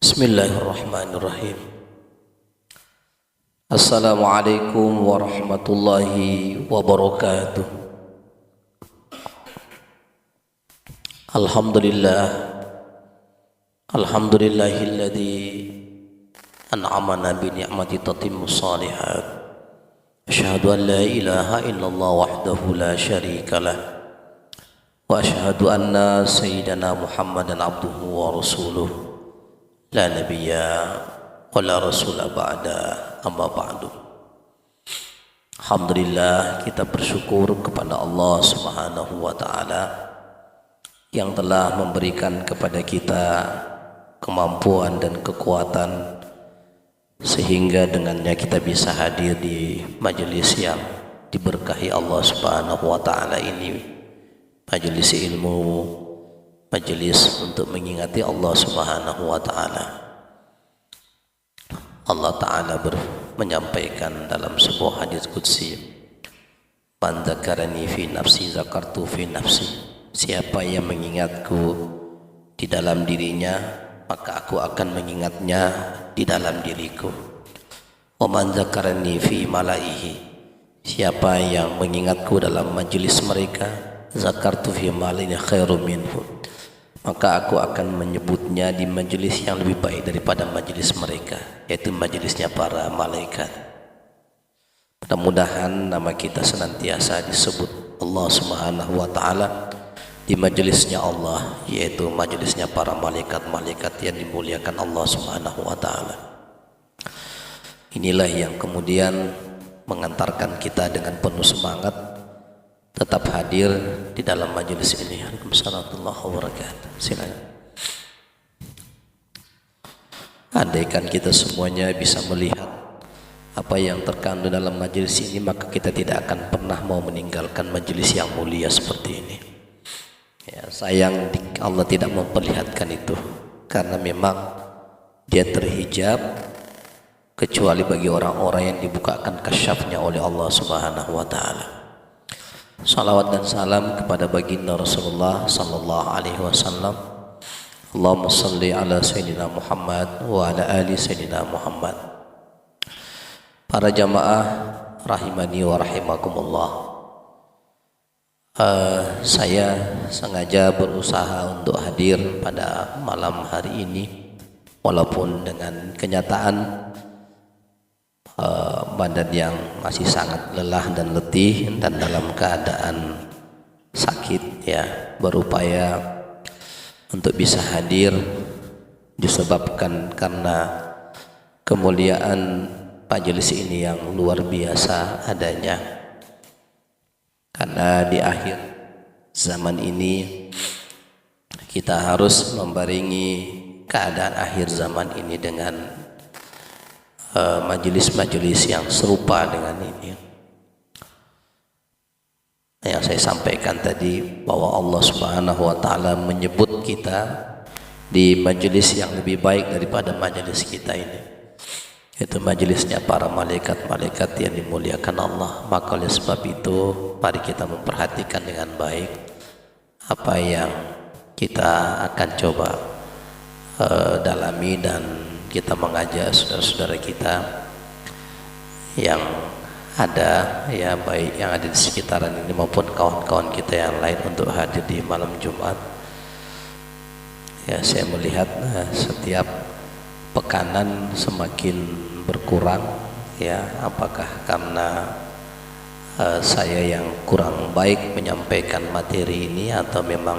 Bismillahirrahmanirrahim. Assalamualaikum warahmatullahi wabarakatuh. Alhamdulillahilladzi an'amana bi ni'mati tatimmus shalihat. Asyhadu an la ilaha illallah wahdahu la syarikalah. Wa asyhadu anna sayyidana Muhammadan abduhu wa rasuluh. La nabiyya wa la rasula ba'da, amma ba'du. Alhamdulillah, kita bersyukur kepada Allah Subhanahu wa ta'ala yang telah memberikan kepada kita kemampuan dan kekuatan sehingga dengannya kita bisa hadir di majelis yang diberkahi Allah Subhanahu wa ta'ala ini, majelis ilmu, majelis untuk mengingati Allah Subhanahu wa ta'ala. Allah ta'ala menyampaikan dalam sebuah hadis qudsi, man dzakarani fi nafsi zakartu fi nafsi. Siapa yang mengingatku di dalam dirinya, maka aku akan mengingatnya di dalam diriku. Wa man dzakarani fi malaihi. Siapa yang mengingatku dalam majelis mereka, zakartu fi malaihi khairum minhu. Maka aku akan menyebutnya di majelis yang lebih baik daripada majelis mereka, yaitu majelisnya para malaikat. Mudah-mudahan nama kita senantiasa disebut Allah Subhanahu wa ta'ala di majelisnya Allah, yaitu majelisnya para malaikat-malaikat yang dimuliakan Allah Subhanahu wa ta'ala. Inilah yang kemudian mengantarkan kita dengan penuh semangat tetap hadir di dalam majelis ini. Waalaikumsalam warahmatullahi wabarakatuh. Silakan. Andaikan kita semuanya bisa melihat apa yang terkandung dalam majelis ini, maka kita tidak akan pernah mau meninggalkan majelis yang mulia seperti ini. Ya, sayang Allah tidak memperlihatkan itu, karena memang dia terhijab kecuali bagi orang-orang yang dibukakan kasyafnya oleh Allah Subhanahu wa ta'ala. Salawat dan salam kepada baginda Rasulullah sallallahu alaihi wasallam. Allahumma salli ala sayyidina Muhammad wa ala ali sayyidina Muhammad. Para jamaah rahimani wa rahimakumullah. Saya sengaja berusaha untuk hadir pada malam hari ini, walaupun dengan kenyataan badan yang masih sangat lelah dan letih dan dalam keadaan sakit, ya, berupaya untuk bisa hadir disebabkan karena kemuliaan majelis ini yang luar biasa adanya. Karena di akhir zaman ini kita harus membarengi keadaan akhir zaman ini dengan majelis-majelis yang serupa dengan ini. Yang saya sampaikan tadi, bahwa Allah Subhanahu wa ta'ala menyebut kita di majelis yang lebih baik daripada majelis kita ini, yaitu majelisnya para malaikat-malaikat yang dimuliakan Allah. Maka oleh sebab itu, mari kita memperhatikan dengan baik apa yang kita akan coba dalami, dan kita mengajak saudara-saudara kita yang ada, ya, baik yang ada di sekitaran ini maupun kawan-kawan kita yang lain untuk hadir di malam Jumat. Ya, saya melihat setiap pekanan semakin berkurang, ya, apakah karena saya yang kurang baik menyampaikan materi ini, atau memang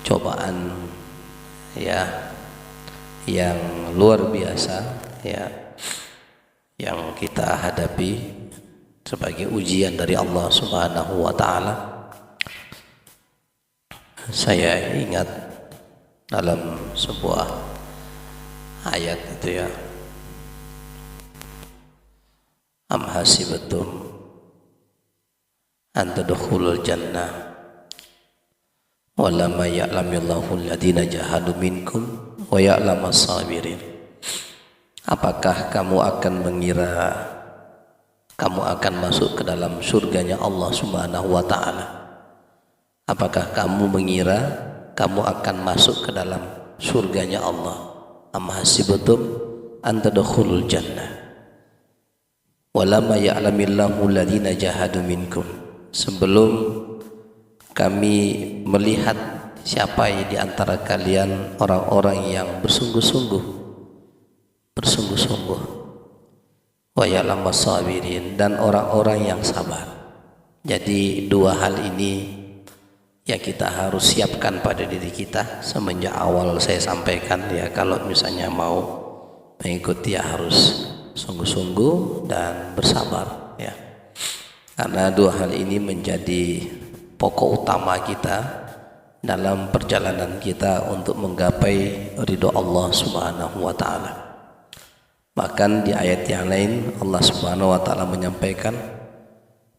cobaan, ya, yang luar biasa, ya, yang kita hadapi sebagai ujian dari Allah Subhanahu wa ta'ala. Saya ingat dalam sebuah ayat itu, ya, am hasibatum an tadkhulul jannah wa lam ya'lamillahu alladziina jahadu minkum wa ya'lamas sabirin. Apakah kamu akan mengira kamu akan masuk ke dalam surganya Allah Subhanahu wa ta'ala? Apakah kamu mengira kamu akan masuk ke dalam surganya Allah? am hasibtum an tadkhulul jannah walamma ya'lamillahu alladhina jahadu minkum. Sebelum kami melihat siapa di antara kalian orang-orang yang bersungguh-sungguh wa ya'lamas sabirin, dan orang-orang yang sabar. Jadi dua hal ini yang kita harus siapkan pada diri kita. Semenjak awal saya sampaikan ya, kalau misalnya mau mengikuti ya harus sungguh-sungguh dan bersabar ya, karena dua hal ini menjadi pokok utama kita dalam perjalanan kita untuk menggapai ridho Allah Subhanahu wa taala. Bahkan di ayat yang lain Allah Subhanahu wa taala menyampaikan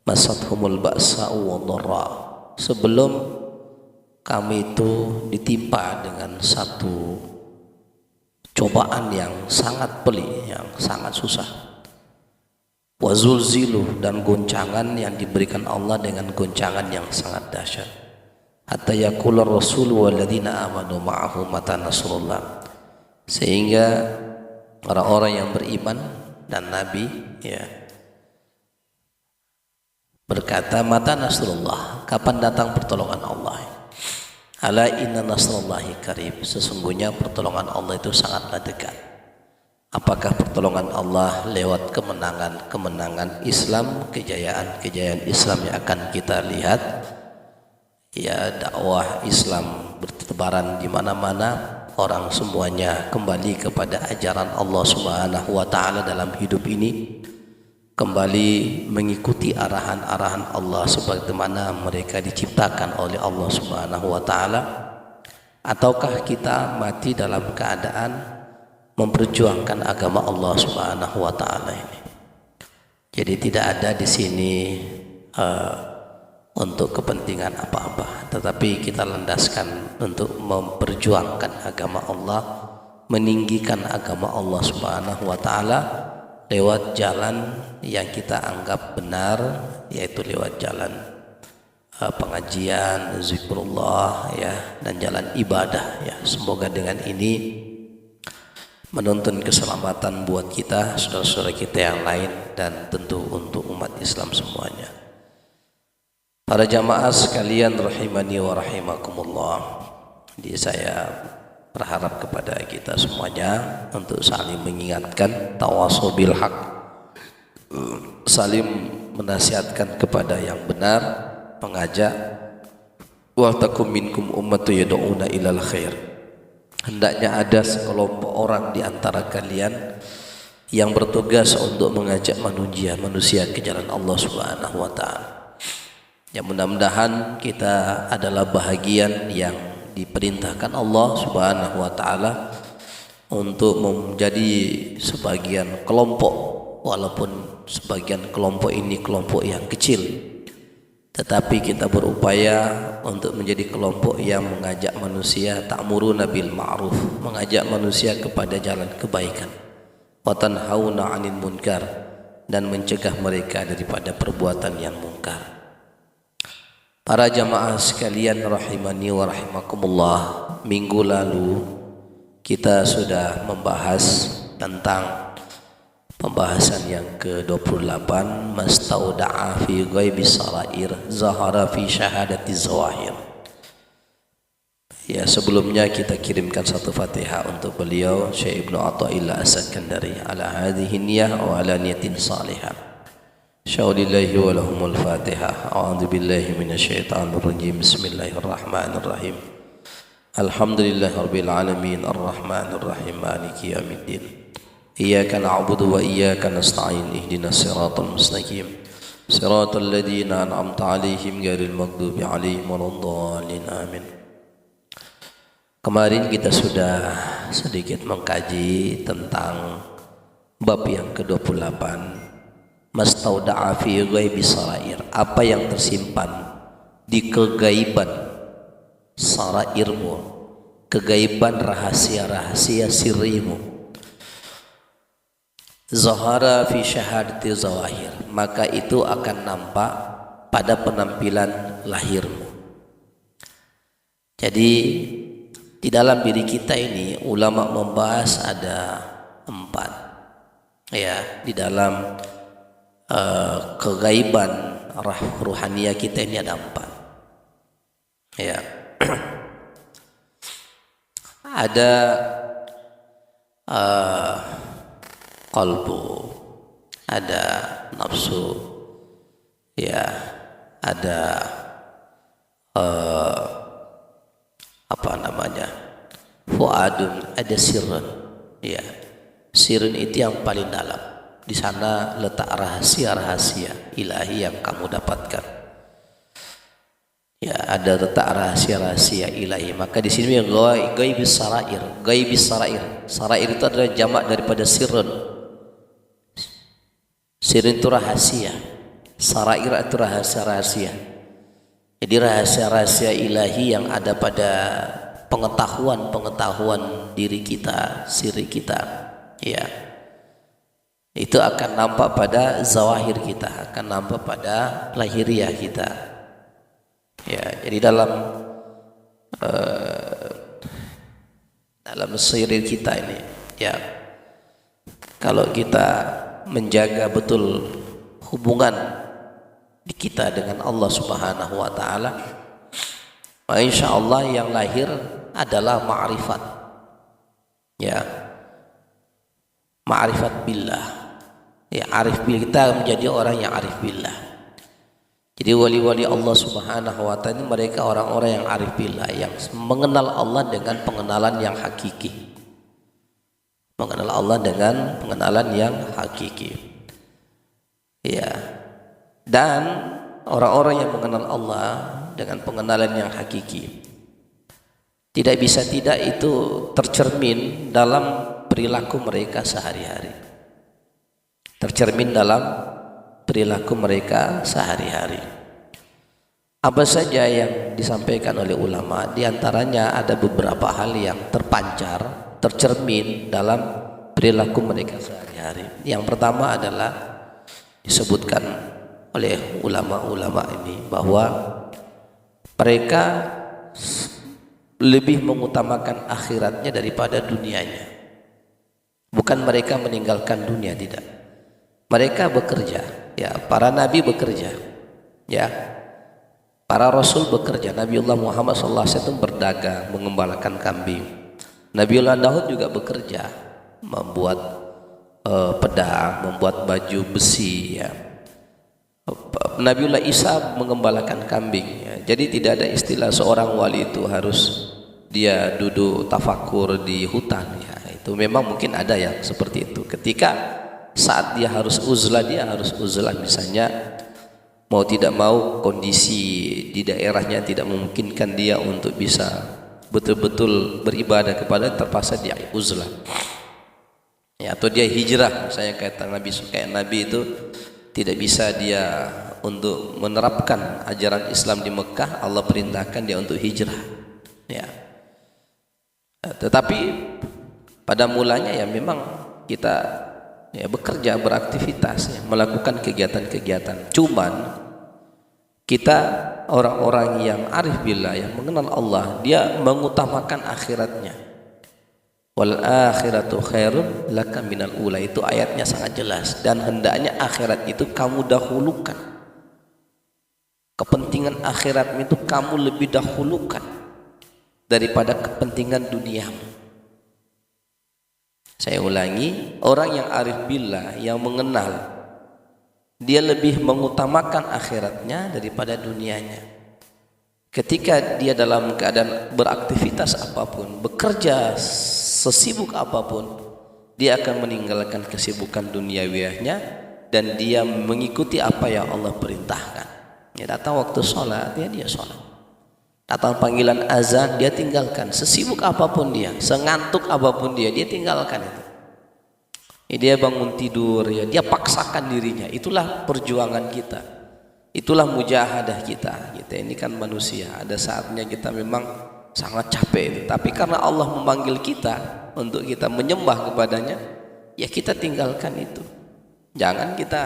masathumul ba'sa'u wadh-dharra, sebelum kami itu ditimpa dengan satu cobaan yang sangat pelik, yang sangat susah. Wazulzilu, dan goncangan yang diberikan Allah dengan goncangan yang sangat dahsyat. Hatta yaqula ar-rasul walladzina amanu ma'ahu mata nasrullah, sehingga orang-orang yang beriman dan Nabi ya berkata, mata nasrullah, kapan datang pertolongan Allah? Ala inna nasrullahi qarib, sesungguhnya pertolongan Allah itu sangatlah dekat. Apakah pertolongan Allah lewat kemenangan Islam, kejayaan Islam yang akan kita lihat? Ya, dakwah Islam bertebaran di mana-mana, orang semuanya kembali kepada ajaran Allah Subhanahu wa taala dalam hidup ini, kembali mengikuti arahan-arahan Allah sebagaimana mereka diciptakan oleh Allah Subhanahu wa taala. Ataukah kita mati dalam keadaan memperjuangkan agama Allah Subhanahu wa taala ini? Jadi tidak ada di sini untuk kepentingan apa-apa, tetapi kita landaskan untuk memperjuangkan agama Allah, meninggikan agama Allah Subhanahu wa taala lewat jalan yang kita anggap benar, yaitu lewat jalan pengajian, zikrullah ya, dan jalan ibadah ya. Semoga dengan ini menuntun keselamatan buat kita, saudara-saudara kita yang lain, dan tentu untuk umat Islam semuanya. Para jamaah sekalian rahimani wa rahimakumullah, jadi saya berharap kepada kita semuanya untuk saling mengingatkan, tawasau bil haq, saling menasihatkan kepada yang benar, mengajak, wa takum minkum ummatu yad'una ilal khair, hendaknya ada sekelompok orang di antara kalian yang bertugas untuk mengajak manusia ke jalan Allah Subhanahu wa taala. Ya, mudah-mudahan kita adalah bahagian yang diperintahkan Allah Subhanahu wa taala untuk menjadi sebagian kelompok, walaupun sebagian kelompok ini kelompok yang kecil, tetapi kita berupaya untuk menjadi kelompok yang mengajak manusia, ta'muruna bil ma'ruf, mengajak manusia kepada jalan kebaikan, wa tanhauna 'anil munkar, dan mencegah mereka daripada perbuatan yang mungkar. Para jamaah sekalian rahimani wa rahimakumullah, minggu lalu kita sudah membahas tentang pembahasan yang ke-28, mastauda'a fi ghaibis sarair zahara fi syahadati zawahir. Ya, sebelumnya kita kirimkan satu Fatihah untuk beliau Syekh Ibnu Athaillah As-Sakandari ala hadhihi niyyah wa ala niyatin salihah. Syaulillahi wa lahumul Fatihah. A'udzu billahi minasyaitonir rajim. Bismillahirrahmanirrahim. Alhamdulillahirabbil alamin arrahmanir rahim maliki yaumiddin. Iyyaka na'budu wa iyyaka nasta'in ihdinas siratal mustaqim. Siratal ladzina an'amta 'alaihim ghairil maghdubi 'alaihim waladdallin. Amin. Kemarin kita sudah sedikit mengkaji tentang bab yang ke-28, mastauda'a fi ghaibis sarair, apa yang tersimpan di kegaiban sarairmu, kegaiban rahasia-rahasia sirrimu. Zahara fi syahadati zawahir, maka itu akan nampak pada penampilan lahirmu. Jadi Di dalam diri kita ini ulama membahas ada 4 ya, di dalam kegaiban ruhaniyah kita ini ada 4 ya. Ada qalbu, ada nafsu ya, ada fuadun, ada sirrun ya. Sirrun itu yang paling dalam, di sana letak rahasia-rahasia ilahi yang kamu dapatkan ya. Ada letak rahasia-rahasia ilahi. Maka di sini ghaibis sarair. Ghaibis sarair, sarair itu adalah jamak daripada sirrun. Sirrun itu rahasia, sarair itu rahasia-rahasia. Jadi rahasia-rahasia ilahi yang ada pada pengetahuan diri kita, siri kita ya, itu akan nampak pada zawahir kita, akan nampak pada lahiriah kita ya. Jadi dalam siri kita ini ya, kalau kita menjaga betul hubungan kita dengan Allah Subhanahu wa taala, insyaallah yang lahir adalah ma'rifat ya, ma'rifat billah ya. Arif billah, kita menjadi orang yang arif billah. Jadi wali-wali Allah Subhanahu wa taala mereka orang-orang yang arif billah, yang mengenal Allah dengan pengenalan yang hakiki, mengenal Allah dengan pengenalan yang hakiki ya. Dan orang-orang yang mengenal Allah dengan pengenalan yang hakiki, tidak bisa tidak itu tercermin dalam perilaku mereka sehari-hari, tercermin dalam perilaku mereka sehari-hari. Apa saja yang disampaikan oleh ulama, diantaranya ada beberapa hal yang terpancar, tercermin dalam perilaku mereka sehari-hari. Yang pertama adalah disebutkan oleh ulama-ulama ini bahwa mereka lebih mengutamakan akhiratnya daripada dunianya. Bukan mereka meninggalkan dunia, tidak. Mereka bekerja, ya, para nabi bekerja, ya, para rasul bekerja. Nabiullah Muhammad SAW berdagang, mengembalakan kambing. Nabiullah Daud juga bekerja, membuat pedang, membuat baju besi, ya. Nabiullah Isa mengembalakan kambing, ya. Jadi tidak ada istilah seorang wali itu harus dia duduk tafakur di hutan, ya. Itu memang mungkin ada yang seperti itu. Ketika saat dia harus uzlah, misalnya mau tidak mau kondisi di daerahnya tidak memungkinkan dia untuk bisa betul-betul beribadah kepada, terpaksa dia uzlah, ya, atau dia hijrah. Misalnya kayak Nabi itu tidak bisa dia untuk menerapkan ajaran Islam di Mekah, Allah perintahkan dia untuk hijrah, ya. Tetapi pada mulanya ya memang kita ya bekerja, beraktivitas, ya, melakukan kegiatan-kegiatan. Cuman kita orang-orang yang arif billah, yang mengenal Allah, dia mengutamakan akhiratnya. Wal akhiratu khairun laka minal ula, itu ayatnya sangat jelas. Dan hendaknya akhirat itu kamu dahulukan, kepentingan akhirat itu kamu lebih dahulukan daripada kepentingan duniamu. Saya ulangi, orang yang arif billah, yang mengenal, dia lebih mengutamakan akhiratnya daripada dunianya. Ketika dia dalam keadaan beraktivitas apapun, bekerja sesibuk apapun, dia akan meninggalkan kesibukan duniawiahnya dan dia mengikuti apa yang Allah perintahkan. Ya, datang waktu sholat, dia sholat. Datang panggilan azan, dia tinggalkan. Sesibuk apapun dia, sengantuk apapun dia tinggalkan itu. Ya, dia bangun tidur, ya, dia paksakan dirinya. Itulah perjuangan kita, itulah mujahadah kita. Kita ini kan manusia, ada saatnya kita memang sangat capek. Tapi karena Allah memanggil kita untuk kita menyembah kepadanya, ya kita tinggalkan itu. Jangan kita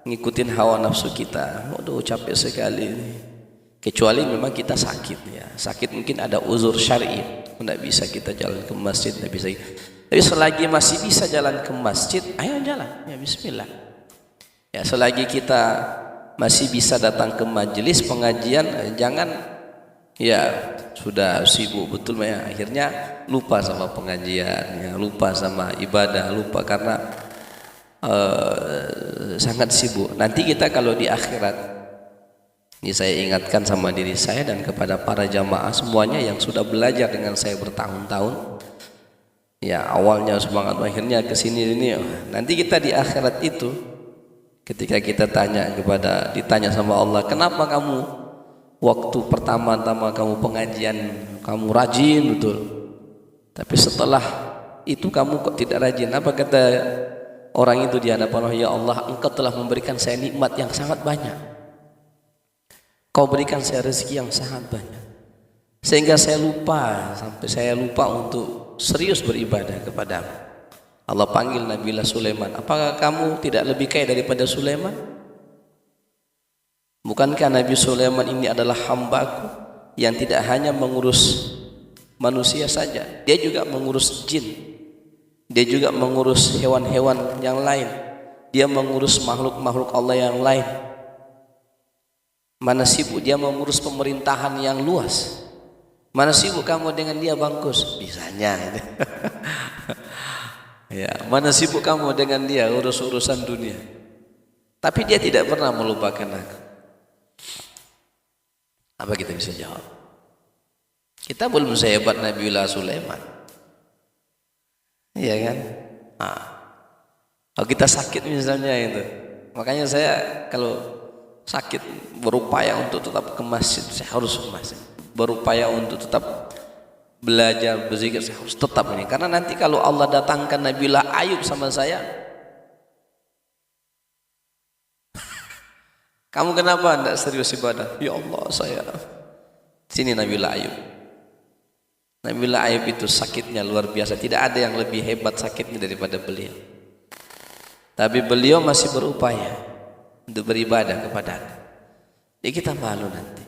ngikutin hawa nafsu kita. Waduh, capek sekali ini. Kecuali memang kita sakit, ya. Sakit mungkin ada uzur syar'i. Tidak bisa kita jalan ke masjid, tidak bisa. Tapi selagi masih bisa jalan ke masjid, ayo jalan, ya bismillah. Ya, selagi kita masih bisa datang ke majelis pengajian, jangan ya sudah sibuk betul ya, akhirnya lupa sama pengajian, ya, lupa sama ibadah, lupa karena sangat sibuk. Nanti kita kalau di akhirat, ini saya ingatkan sama diri saya dan kepada para jamaah semuanya yang sudah belajar dengan saya bertahun-tahun, ya awalnya semangat, akhirnya kesini ini. Nanti kita di akhirat itu, ketika kita ditanya sama Allah, kenapa kamu waktu pertama-tama kamu pengajian kamu rajin betul, tapi setelah itu kamu kok tidak rajin? Apa kata orang itu di hadapan Allah? Ya Allah, Engkau telah memberikan saya nikmat yang sangat banyak, Kau berikan saya rezeki yang sangat banyak, sehingga saya lupa untuk serius beribadah kepadamu. Allah panggil Nabiullah Sulaiman, apakah kamu tidak lebih kaya daripada Sulaiman? Bukankah Nabi Sulaiman ini adalah hambaku yang tidak hanya mengurus manusia saja, dia juga mengurus jin, dia juga mengurus hewan-hewan yang lain, dia mengurus makhluk-makhluk Allah yang lain. Mana sibuk dia mengurus pemerintahan yang luas? Mana sibuk kamu dengan dia bangkus? Bisanya ini. Ya, mana sibuk kamu dengan dia urus-urusan dunia? Tapi dia tidak pernah melupakan aku. Apa kita bisa jawab? Kita belum sehebat Nabiullah Sulaiman, iya kan? Kalau kita sakit misalnya itu, makanya saya kalau sakit berupaya untuk tetap ke masjid, saya harus ke masjid. Berupaya untuk tetap belajar berzikir, saya harus tetap ini. Karena nanti kalau Allah datangkan Nabiullah Ayub sama saya, kamu kenapa tidak serius ibadah? Ya Allah, saya sini. Nabiullah Ayub. Nabiullah Ayub itu sakitnya luar biasa. Tidak ada yang lebih hebat sakitnya daripada beliau. Tapi beliau masih berupaya untuk beribadah kepada Aku. Jadi kita malu nanti.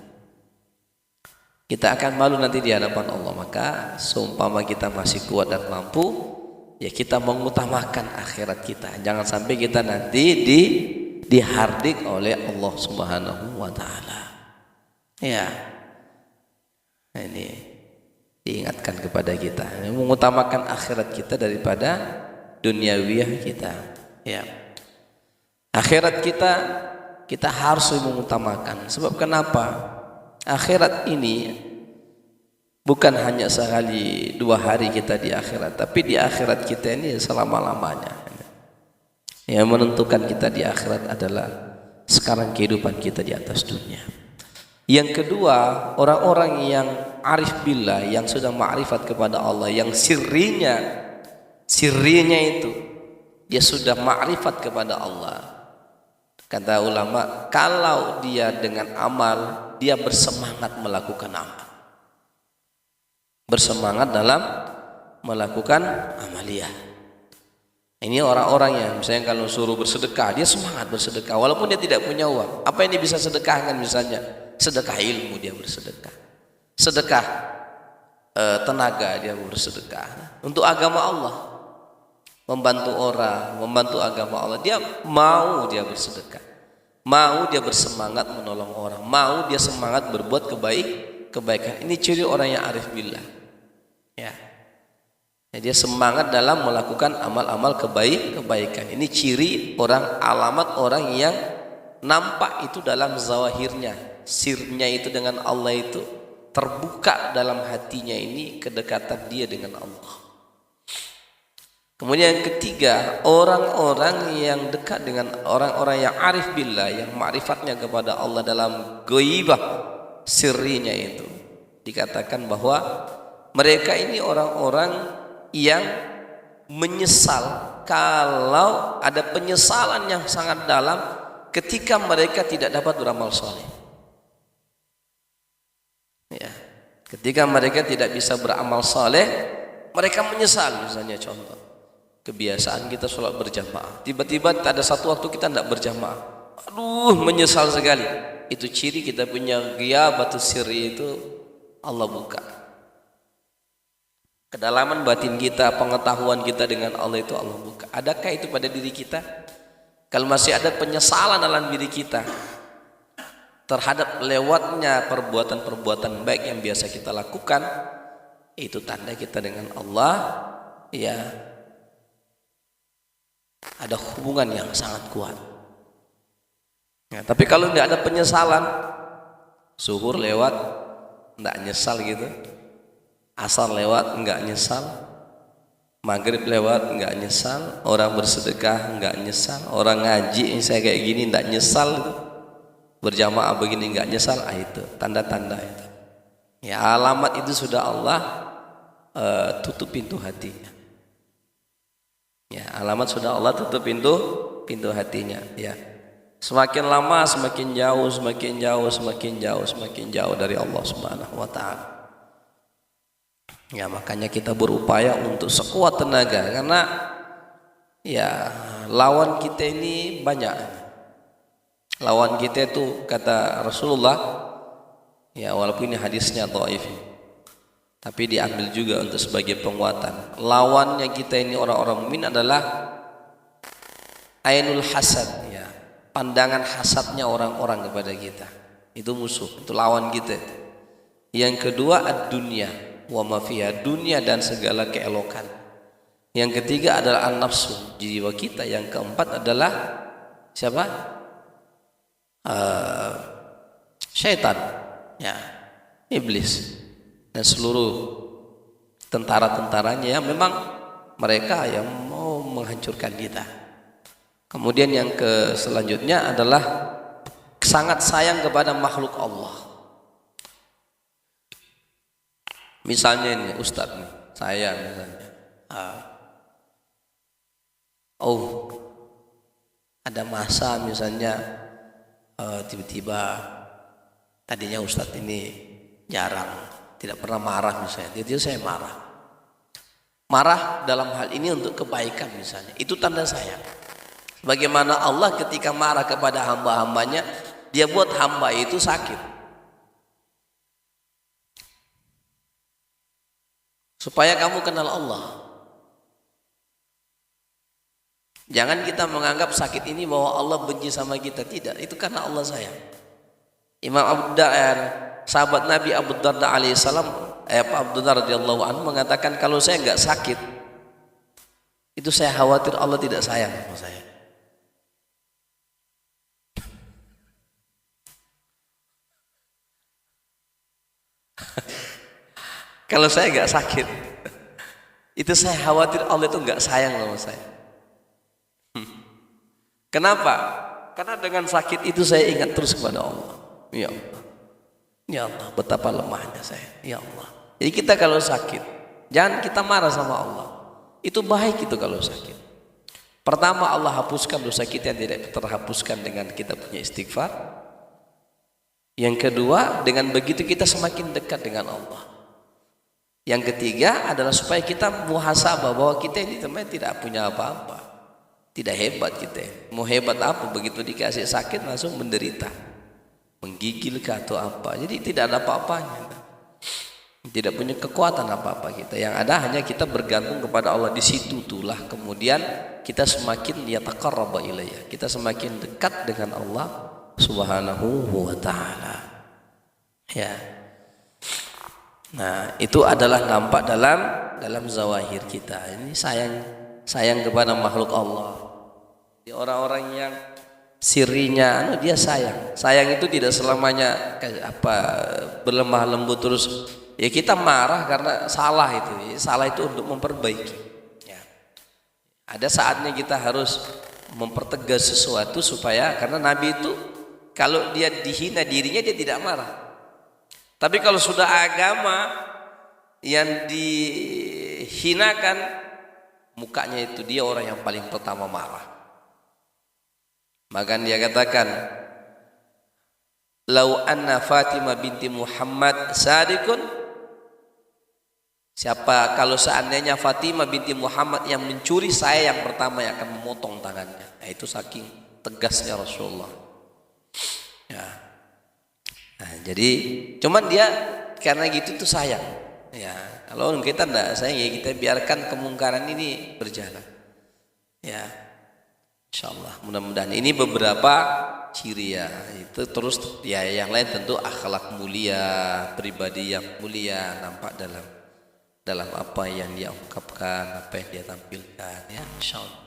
Kita akan malu nanti di hadapan Allah. Maka seumpama kita masih kuat dan mampu, ya kita mengutamakan akhirat kita. Jangan sampai kita nanti dihardik oleh Allah Subhanahu wa taala. Ya. Ini diingatkan kepada kita, mengutamakan akhirat kita daripada duniawiyah kita. Ya. Akhirat kita harus mengutamakan. Sebab kenapa? Akhirat ini bukan hanya sekali 2 hari kita di akhirat, tapi di akhirat kita ini selama-lamanya. Yang menentukan kita di akhirat adalah sekarang kehidupan kita di atas dunia. Yang kedua, orang-orang yang arif billah, yang sudah ma'rifat kepada Allah, yang sirrinya itu dia sudah ma'rifat kepada Allah. Kata ulama, kalau dia dengan amal, dia bersemangat melakukan amal, bersemangat dalam melakukan amaliyah. Ini orang-orang yang misalnya kalau suruh bersedekah, dia semangat bersedekah walaupun dia tidak punya uang. Apa yang dia bisa sedekahkan? Misalnya sedekah ilmu, dia bersedekah. Sedekah tenaga, dia bersedekah untuk agama Allah, membantu orang, membantu agama Allah. Dia bersedekah, mau dia bersemangat menolong orang, mau dia semangat berbuat kebaikan. Ini ciri orang yang arif billah. Ya. Dia semangat dalam melakukan amal-amal kebaikan. Ini ciri alamat orang yang nampak itu dalam zawahirnya, sirnya itu dengan Allah itu terbuka dalam hatinya, ini kedekatan dia dengan Allah. Kemudian yang ketiga, orang-orang yang dekat dengan orang-orang yang arif billah, yang ma'rifatnya kepada Allah dalam ghaibah, sirrinya itu, dikatakan bahwa mereka ini orang-orang yang menyesal, kalau ada penyesalan yang sangat dalam ketika mereka tidak dapat beramal soleh. Ya, ketika mereka tidak bisa beramal soleh, mereka menyesal. Misalnya contoh, kebiasaan kita sholat berjamaah, tiba-tiba ada satu waktu kita tidak berjamaah, aduh menyesal sekali. Itu ciri kita punya ghiyabatus sirri, itu Allah buka. Kedalaman batin kita, pengetahuan kita dengan Allah itu Allah buka. Adakah itu pada diri kita? Kalau masih ada penyesalan dalam diri kita terhadap lewatnya perbuatan-perbuatan baik yang biasa kita lakukan, itu tanda kita dengan Allah ya ada hubungan yang sangat kuat. Ya, tapi kalau nggak ada penyesalan, zuhur lewat nggak nyesal gitu, asar lewat nggak nyesal, maghrib lewat nggak nyesal, orang bersedekah nggak nyesal, orang ngaji saya kayak gini nggak nyesal gitu. Berjamaah begini nggak nyesal, itu tanda-tanda itu. Ya alamat itu sudah Allah tutup pintu hatinya. Ya alamat sudah Allah tutup pintu hatinya. Ya semakin lama semakin jauh, semakin jauh, semakin jauh, semakin jauh dari Allah Subhanahu Wa Taala. Ya makanya kita berupaya untuk sekuat tenaga karena ya lawan kita ini banyak. Lawan kita itu kata Rasulullah, ya walaupun ini hadisnya dhaif, tapi diambil juga untuk sebagai penguatan. Lawannya kita ini orang-orang mukmin adalah ainul hasad, ya, pandangan hasadnya orang-orang kepada kita. Itu musuh, itu lawan kita. Yang kedua ad-dunya wa ma fiha, dunia dan segala keelokan. Yang ketiga adalah an-nafsu, jiwa kita. Yang keempat adalah siapa? Syaitan, ya, iblis dan seluruh tentara-tentaranya yang memang mereka yang mau menghancurkan kita. Kemudian yang selanjutnya adalah sangat sayang kepada makhluk Allah. Misalnya ini Ustadz nih, saya misalnya, ada masa misalnya tiba-tiba tadinya Ustadz ini jarang, tidak pernah marah misalnya, tiba-tiba saya marah dalam hal ini untuk kebaikan misalnya, itu tanda sayang. Bagaimana Allah ketika marah kepada hamba-hambanya, dia buat hamba itu sakit supaya kamu kenal Allah. Jangan kita menganggap sakit ini bahwa Allah benci sama kita. Tidak, itu karena Allah sayang. Imam Abu Darda, sahabat Nabi Abu Darda alaihissalam, Abu Darda radhiyallahu anhu mengatakan, kalau saya enggak sakit, itu saya khawatir Allah tidak sayang sama saya. Kalau saya enggak sakit, itu saya khawatir Allah itu enggak sayang sama saya. Kenapa? Karena dengan sakit itu saya ingat terus kepada Allah. Ya Allah, ya Allah, betapa lemahnya saya. Ya Allah. Jadi kita kalau sakit, jangan kita marah sama Allah. Itu baik itu kalau sakit. Pertama, Allah hapuskan dosa kita yang tidak terhapuskan dengan kita punya istighfar. Yang kedua, dengan begitu kita semakin dekat dengan Allah. Yang ketiga adalah supaya kita muhasabah bahwa kita ini teman tidak punya apa-apa. Tidak hebat kita. Mau hebat apa? Begitu dikasih sakit langsung menderita, menggigil ke atau apa. Jadi tidak ada apa-apanya. Tidak punya kekuatan apa-apa kita. Yang ada hanya kita bergantung kepada Allah. Di situ itulah kemudian kita semakin yataqarraba ilayya. Kita semakin dekat dengan Allah Subhanahu wa taala. Ya. Nah, itu adalah nampak dalam zawahir kita. Ini sayang kepada makhluk Allah. Orang-orang yang sirinya dia sayang itu tidak selamanya berlemah lembut terus. Ya kita marah karena salah itu untuk memperbaiki. Ya. Ada saatnya kita harus mempertegas sesuatu supaya, karena Nabi itu kalau dia dihina dirinya dia tidak marah. Tapi kalau sudah agama yang dihinakan, mukanya itu dia orang yang paling pertama marah. Maka dia katakan, "Lau anna Fatimah binti Muhammad sadiqun." Siapa kalau seandainya Fatimah binti Muhammad yang mencuri, saya yang pertama yang akan memotong tangannya. Nah, itu saking tegasnya Rasulullah. Ya. Nah, jadi cuman dia karena gitu tuh sayang. Ya, Kalau kita enggak, saya kita biarkan kemungkaran ini berjalan. Ya, insyaallah. Mudah-mudahan ini beberapa ciri ya. Itu terus ya yang lain tentu akhlak mulia, pribadi yang mulia nampak dalam apa yang dia ungkapkan, apa yang dia tampilkan ya, insyaallah.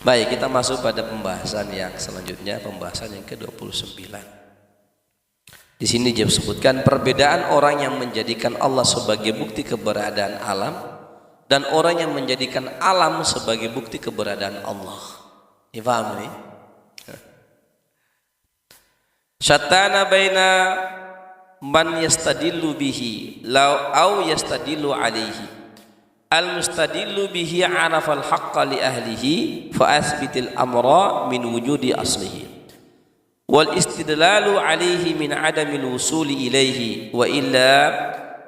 Baik, kita masuk pada pembahasan yang selanjutnya, pembahasan yang ke-29. Di sini dia sebutkan perbedaan orang yang menjadikan Allah sebagai bukti keberadaan alam dan orang yang menjadikan alam sebagai bukti keberadaan Allah. Dipahami? Syattana baina man yastadillu bihi law au yastadillu alaihi. Al-mustadillu bihi arafal haqqa li ahlihi fa asbitil amra min wujudi aslihi. Wal istidlalu alaihi min adamil wusuli ilaihi wa illa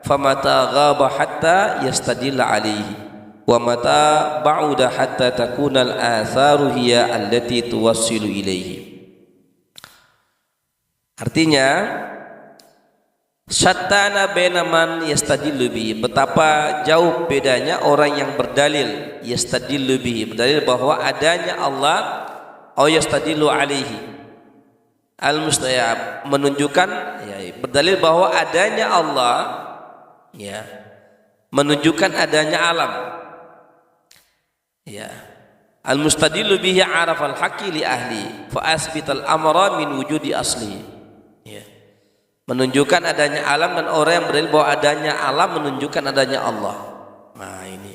famata ghaba hatta yastadilla alaihi wa mata ba'uda hatta takuna al-atharu hiya allati tuwassilu ilaihi. Artinya syattana baina man yastadillu bihi, betapa jauh bedanya orang yang berdalil yastadillu bihi, berdalil bahwa adanya Allah, au yastadillu alaihi al-mustayab, menunjukkan ya, berdalil bahwa adanya Allah ya, menunjukkan adanya alam ya. Al-mustadillu bihi arafal haqqi li ahli fa asbital amra min wujudi asli ya, menunjukkan adanya alam, dan orang yang berdalil bahwa adanya alam menunjukkan adanya Allah. Nah ini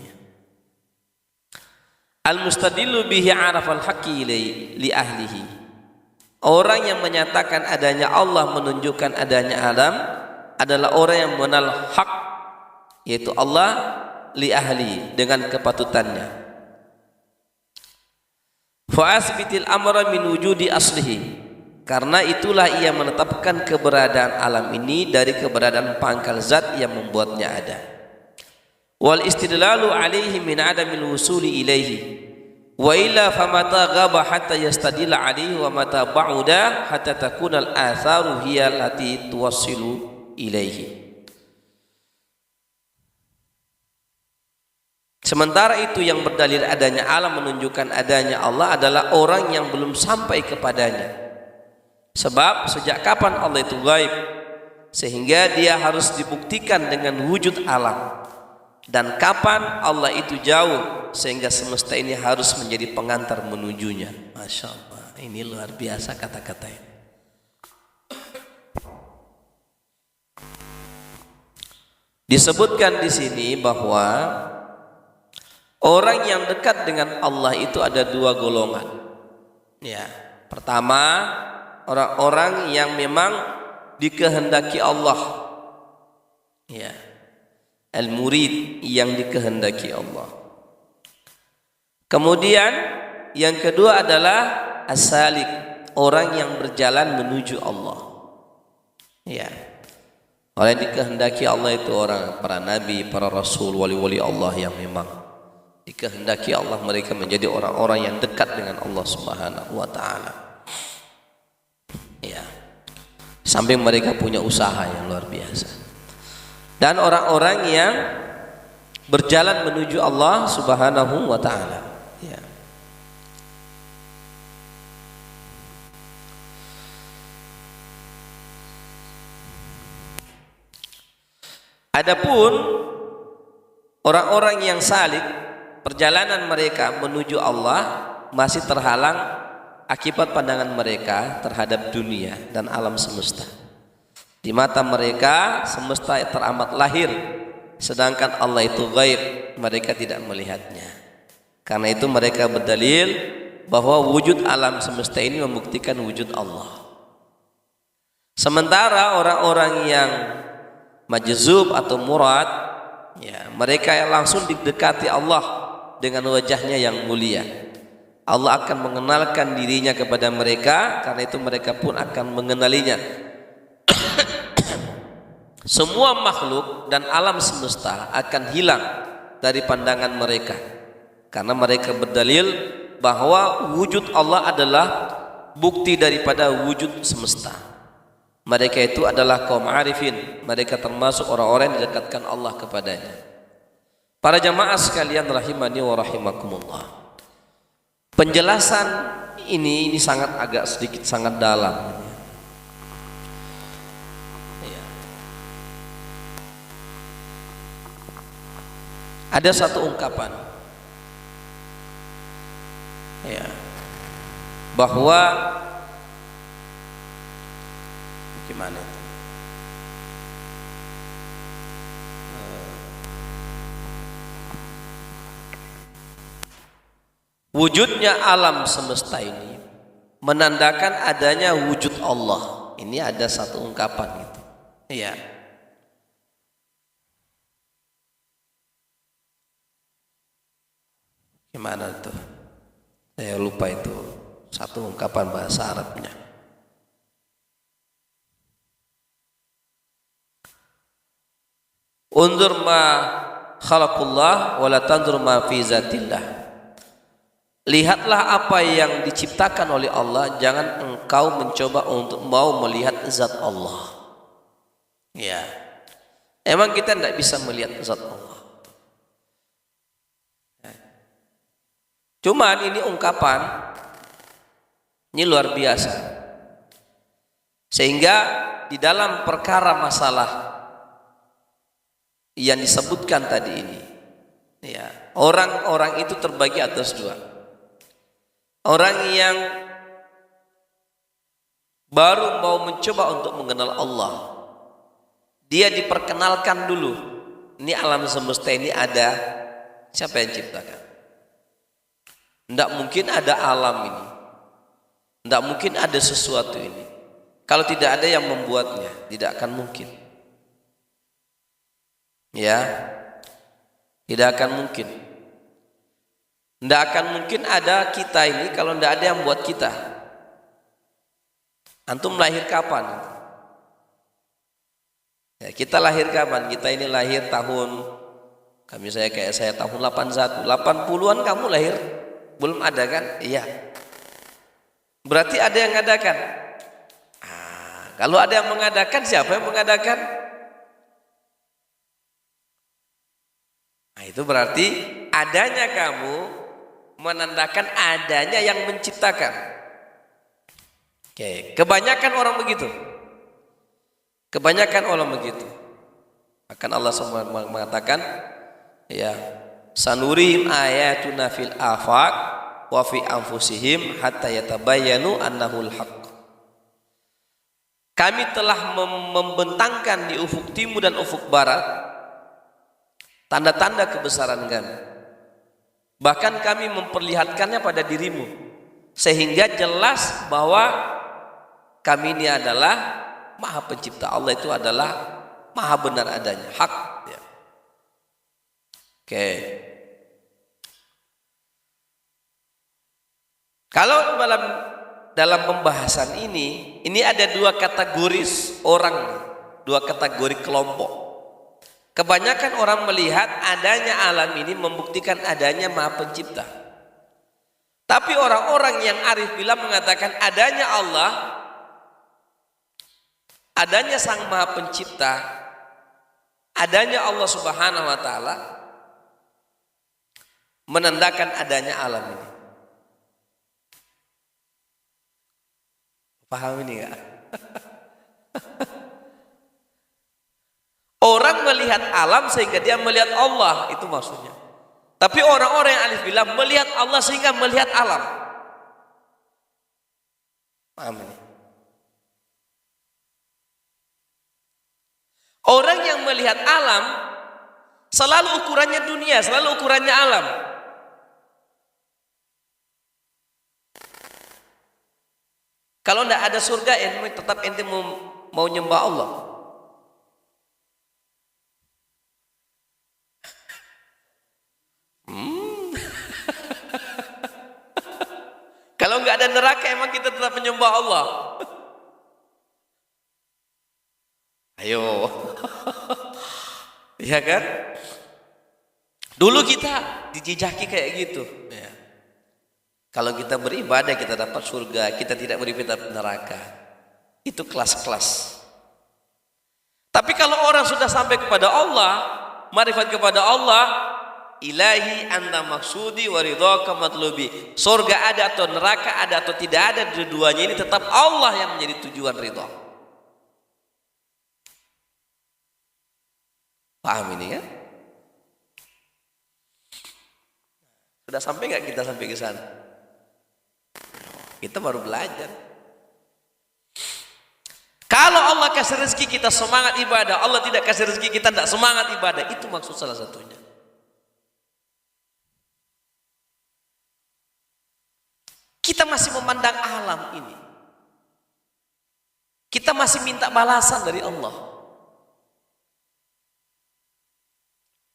al-mustadillu bihi arafal haqqi li ahlihi, orang yang menyatakan adanya Allah menunjukkan adanya alam adalah orang yang mengenal hak, yaitu Allah, li ahli, dengan kepatutannya. Fa asbitil amra min wujudi aslihi, karena itulah ia menetapkan keberadaan alam ini dari keberadaan pangkal zat yang membuatnya ada. Wal istidlalu alaihi min adamil wusuli ilaihi wa illa famata ghaba hatta yastadilla alaihi wa mata ba'uda hatta takuna al-atharu hiya allati tuwassilu ilaihi. Sementara itu yang berdalil adanya alam menunjukkan adanya Allah adalah orang yang belum sampai kepadanya. Sebab sejak kapan Allah itu gaib, sehingga dia harus dibuktikan dengan wujud alam. Dan kapan Allah itu jauh, sehingga semesta ini harus menjadi pengantar menujunya. Masya Allah, ini luar biasa kata-kata ini. Disebutkan di sini bahwa orang yang dekat dengan Allah itu ada dua golongan. Ya, pertama orang-orang yang memang dikehendaki Allah. Ya, al-murid yang dikehendaki Allah. Kemudian yang kedua adalah as-salik, orang yang berjalan menuju Allah. Ya, orang yang dikehendaki Allah itu orang para nabi, para rasul, wali-wali Allah yang memang dikehendaki Allah, mereka menjadi orang-orang yang dekat dengan Allah Subhanahu wa taala. Ya, sampai mereka punya usaha yang luar biasa. Dan orang-orang yang berjalan menuju Allah Subhanahu wa taala. Ya. Adapun orang-orang yang salik, perjalanan mereka menuju Allah masih terhalang akibat pandangan mereka terhadap dunia dan alam semesta. Di mata mereka semesta teramat lahir, sedangkan Allah itu gaib, mereka tidak melihatnya. Karena itu mereka berdalil bahwa wujud alam semesta ini membuktikan wujud Allah. Sementara orang-orang yang majzub atau murad, ya, mereka yang langsung didekati Allah dengan wajahnya yang mulia. Allah akan mengenalkan dirinya kepada mereka, karena itu mereka pun akan mengenalinya. Semua makhluk dan alam semesta akan hilang dari pandangan mereka, karena mereka berdalil bahwa wujud Allah adalah bukti daripada wujud semesta. Mereka itu adalah kaum arifin, mereka termasuk orang-orang yang didekatkan Allah kepadanya. Para jamaah sekalian rahimani wa rahimakumullah. Penjelasan ini sangat agak sedikit sangat dalam. Ada satu ungkapan ya, bahwa gimana itu? Wujudnya alam semesta ini menandakan adanya wujud Allah. Ini ada satu ungkapan gitu. Iya. Gimana tuh? Saya lupa itu satu ungkapan bahasa Arabnya. Undur ma khalaqullah wa la tandur ma fi zatillah. Lihatlah apa yang diciptakan oleh Allah, jangan engkau mencoba untuk mau melihat zat Allah. Ya. Emang kita tidak bisa melihat zat Allah. Cuman ini ungkapan ini luar biasa, sehingga di dalam perkara masalah yang disebutkan tadi ini, ya, orang-orang itu terbagi atas dua. Orang yang baru mau mencoba untuk mengenal Allah, dia diperkenalkan dulu, ini alam semesta ini ada, siapa yang ciptakan? Tidak mungkin ada alam ini, tidak mungkin ada sesuatu ini kalau tidak ada yang membuatnya, tidak akan mungkin. Ya, tidak akan mungkin. Tidak akan mungkin ada kita ini kalau tidak ada yang buat kita. Antum lahir kapan? Ya, kita lahir kapan? Kita ini lahir tahun, kayak saya tahun 81, 80-an kamu lahir. Belum ada kan? Iya. Berarti ada yang mengadakan. Kalau ada yang mengadakan, siapa yang mengadakan? Itu berarti adanya kamu menandakan adanya yang menciptakan. Oke, kebanyakan orang begitu. Kebanyakan orang begitu. Akan Allah SWT mengatakan, ya, sanurihim ayatuna fil afaq wa fi anfusihim hatta yatabayyanu annahul haqq. Kami telah membentangkan di ufuk timur dan ufuk barat tanda-tanda kebesaran kami. Bahkan kami memperlihatkannya pada dirimu sehingga jelas bahwa kami ini adalah Maha Pencipta. Allah itu adalah Maha benar adanya, hak. Ya. Oke. Kalau dalam pembahasan ini ada dua kategori orang, dua kategori kelompok. Kebanyakan orang melihat adanya alam ini membuktikan adanya Maha Pencipta. Tapi orang-orang yang arif billah mengatakan adanya Allah, adanya Sang Maha Pencipta, adanya Allah Subhanahu wa taala menandakan adanya alam ini. Paham ini enggak? Orang melihat alam sehingga dia melihat Allah, itu maksudnya. Tapi orang-orang yang alif billah melihat Allah sehingga melihat alam. Paham ini? Orang yang melihat alam selalu ukurannya dunia, selalu ukurannya alam. Kalau tidak ada surga, tetap ente mau nyembah Allah. Kalau nggak ada neraka, emang kita tetap menyembah Allah? Ayo, ya kan? Dulu kita dijejaki kayak gitu. Ya. Kalau kita beribadah kita dapat surga, kita tidak beribadah neraka. Itu kelas-kelas. Tapi kalau orang sudah sampai kepada Allah, marifat kepada Allah, Ilahi anta maksudi wa ridhaka matlubi. Surga ada atau neraka ada atau tidak ada, dua-duanya ini tetap Allah yang menjadi tujuan ridha. Paham ini kan? Sudah sampai nggak kita sampai ke sana? Kita baru belajar. Kalau Allah kasih rezeki kita semangat ibadah, Allah tidak kasih rezeki kita tidak semangat ibadah, itu maksud salah satunya. Kita masih memandang alam ini. Kita masih minta balasan dari Allah.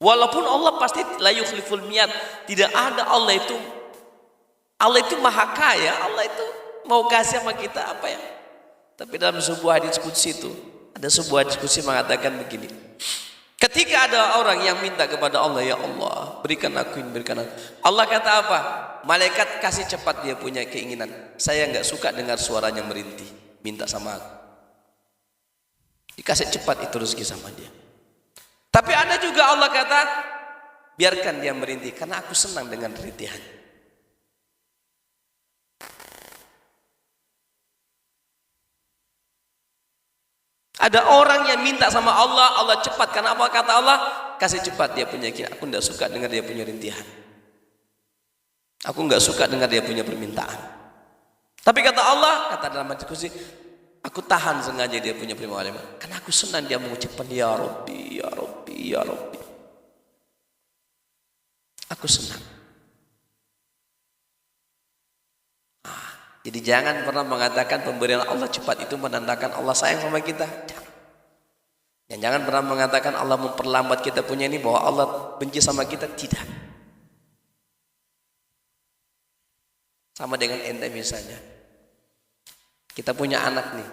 Walaupun Allah pasti la yukhliful mi'ad, tidak ada Allah itu maha kaya, Allah itu mau kasih sama kita apa ya? Tapi dalam sebuah hadis qudsi itu ada sebuah diskusi mengatakan begini. Ketika ada orang yang minta kepada Allah, ya Allah, berikan aku ini, berikan aku. Allah kata apa? Malaikat kasih cepat dia punya keinginan. Saya enggak suka dengar suaranya merintih. Minta sama aku. Dikasih cepat itu rezeki sama dia. Tapi ada juga Allah kata, biarkan dia merintih karena aku senang dengan rintihan. Ada orang yang minta sama Allah, Allah cepat. Karena apa kata Allah? Kasih cepat dia punya keinginan. Aku enggak suka dengar dia punya rintihan. Aku enggak suka dengar dia punya permintaan. Tapi kata Allah, kata dalam diskusi, aku tahan sengaja dia punya permintaan. Karena aku senang dia mengucapkan ya Rabbi, ya Rabbi, ya Rabbi. Aku senang. Jadi jangan pernah mengatakan pemberian Allah cepat itu menandakan Allah sayang sama kita. Dan jangan pernah mengatakan Allah memperlambat kita punya ini bahwa Allah benci sama kita. Tidak. Sama dengan ente misalnya. Kita punya anak nih.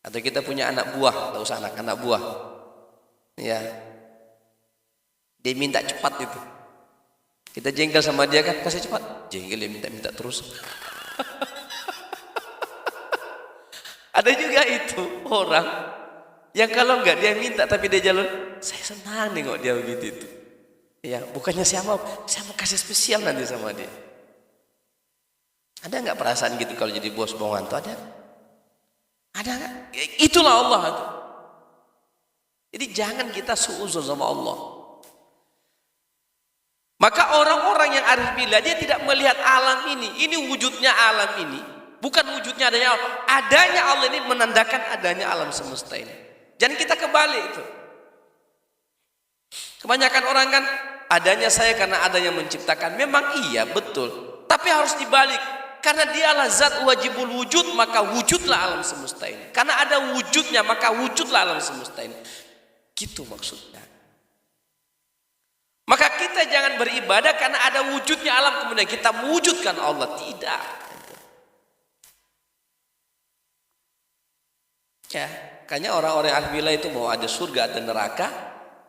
Atau kita punya anak buah. Tidak usah anak buah. Ya. Dia minta cepat itu. Kita jengkel sama dia kan, kasih cepat. Jengkel dia minta terus. Ada juga itu orang yang kalau enggak dia minta tapi dia jalan, saya senang nengok dia begitu itu. Ya, bukannya saya mau kasih spesial nanti sama dia. Ada enggak perasaan gitu kalau jadi bos bawahan tuh ada? Ada enggak? Itulah Allah itu. Jadi jangan kita suuzon sama Allah. Maka orang-orang yang arif billah dia tidak melihat alam ini wujudnya alam ini, bukan wujudnya adanya Allah. Adanya Allah ini menandakan adanya alam semesta ini. Jangan kita kebalik itu. Kebanyakan orang kan adanya saya karena ada yang menciptakan. Memang iya betul, tapi harus dibalik. Karena dialah zat wajibul wujud, maka wujudlah alam semesta ini. Karena ada wujudnya, maka wujudlah alam semesta ini. Gitu maksudnya. Maka kita jangan beribadah karena ada wujudnya alam kemudian kita mewujudkan Allah. Tidak. Ya, makanya orang-orang ahli itu mau ada surga ada neraka,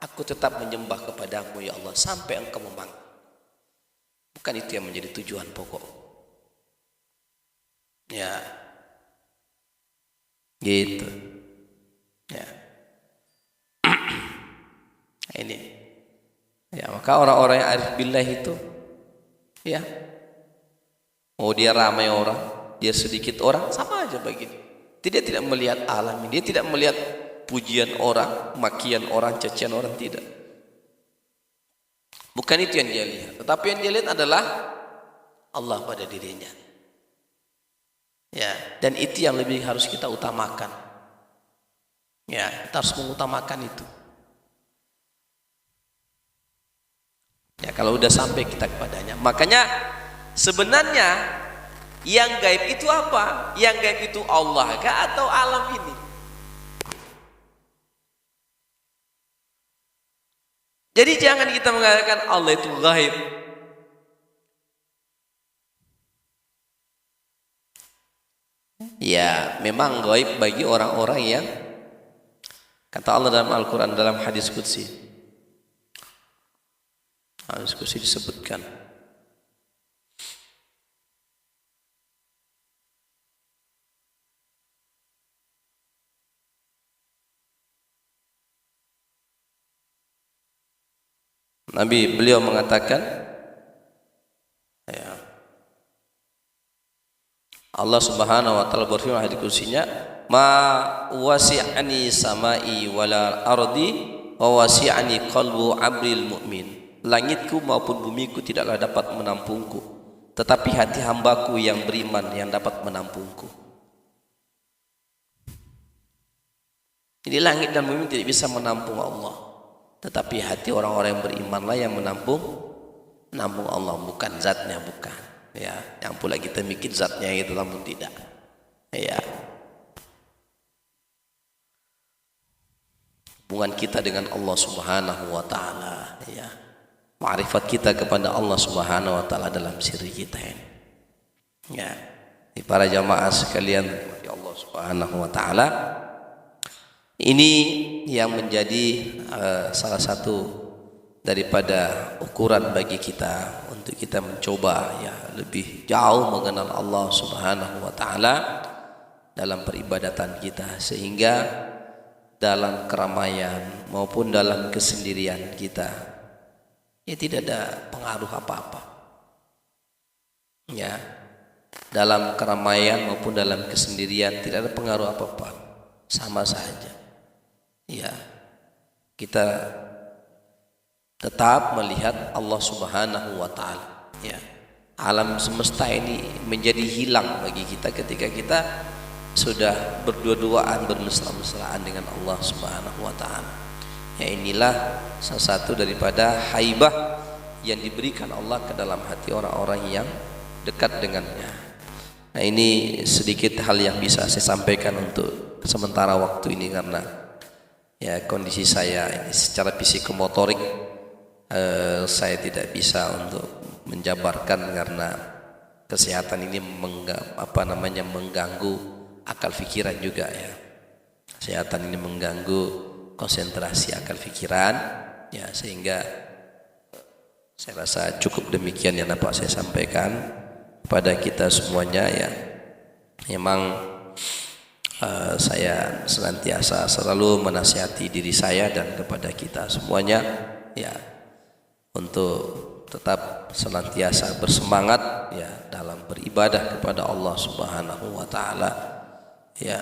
aku tetap menyembah kepadamu ya Allah sampai engkau memanggil. Bukan itu yang menjadi tujuan pokok. Ya. Gitu. Ya. Ini. Ya, maka orang-orang yang arif billah itu ya mau dia ramai orang, dia sedikit orang, sama aja begini. Dia tidak melihat alam ini, dia tidak melihat pujian orang, makian orang, cacian orang, tidak. Bukan itu yang dia lihat, tetapi yang dia lihat adalah Allah pada dirinya. Ya, dan itu yang lebih harus kita utamakan. Ya, kita harus mengutamakan itu. Ya, kalau udah sampai kita kepadanya. Makanya sebenarnya yang gaib itu apa? Yang gaib itu Allah kah atau alam ini? Jadi jangan kita mengatakan Allah itu gaib. Ya, memang gaib bagi orang-orang yang kata Allah dalam Al-Quran dalam hadis qudsi. Diskusi disebutkan beliau mengatakan, ya, Allah Subhanahu wa taala berfirman hadis kursinya, ma wasi'ani samai wala ardi wa wasi'ani qalbu abril mu'min. Langitku maupun bumiku tidaklah dapat menampungku, tetapi hati hambaku yang beriman yang dapat menampungku. Jadi langit dan bumi tidak bisa menampung Allah, tetapi hati orang-orang yang berimanlah yang menampung Allah, bukan zatnya, bukan. Ya, yang pula kita mikir zatnya itu, namun tidak. Ya. Hubungan kita dengan Allah Subhanahu wa taala, ya. Ma'rifat kita kepada Allah Subhanahu wa taala dalam siri kita ini. Ya. Para jamaah sekalian, ya Allah Subhanahu wa taala, ini yang menjadi salah satu daripada ukuran bagi kita untuk kita mencoba ya lebih jauh mengenal Allah Subhanahu wa taala dalam peribadatan kita, sehingga dalam keramaian maupun dalam kesendirian kita ya tidak ada pengaruh apa-apa. Ya, dalam keramaian maupun dalam kesendirian tidak ada pengaruh apa-apa, sama saja. Ya, kita tetap melihat Allah Subhanahu wa taala. Ya, alam semesta ini menjadi hilang bagi kita ketika kita sudah berdua-duaan, bermesra-mesraan dengan Allah Subhanahu wa taala. Ya, inilah salah satu daripada haibah yang diberikan Allah ke dalam hati orang-orang yang dekat dengannya. Nah, ini sedikit hal yang bisa saya sampaikan untuk sementara waktu ini, karena ya kondisi saya ini secara psikomotorik saya tidak bisa untuk menjabarkan karena kesehatan ini mengganggu akal pikiran juga ya. Kesehatan ini mengganggu konsentrasi akal pikiran ya, sehingga saya rasa cukup demikian yang dapat saya sampaikan kepada kita semuanya ya. Memang saya senantiasa selalu menasihati diri saya dan kepada kita semuanya ya untuk tetap senantiasa bersemangat ya dalam beribadah kepada Allah Subhanahu wa taala ya.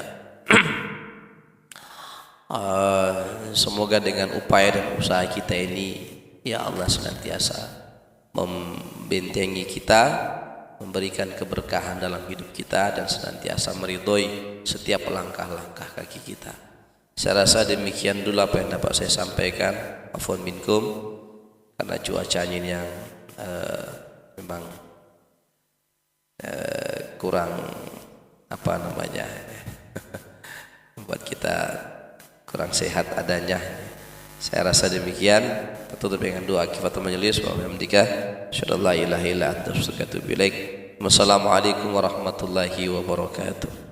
Semoga dengan upaya dan usaha kita ini ya Allah senantiasa membentengi kita, memberikan keberkahan dalam hidup kita, dan senantiasa meridhoi setiap langkah-langkah kaki kita. Saya rasa demikian dulu apa yang dapat saya sampaikan. Afwan minkum, karena cuacanya ini yang memang kurang membuat kita kurang sehat adanya. Saya rasa demikian. Tutup dengan doa kifatul majelis. Wa bihamdika asyhadu an la ilaha illa anta astaghfiruka wa atubu ilaik. Wassalamualaikum warahmatullahi wabarakatuh.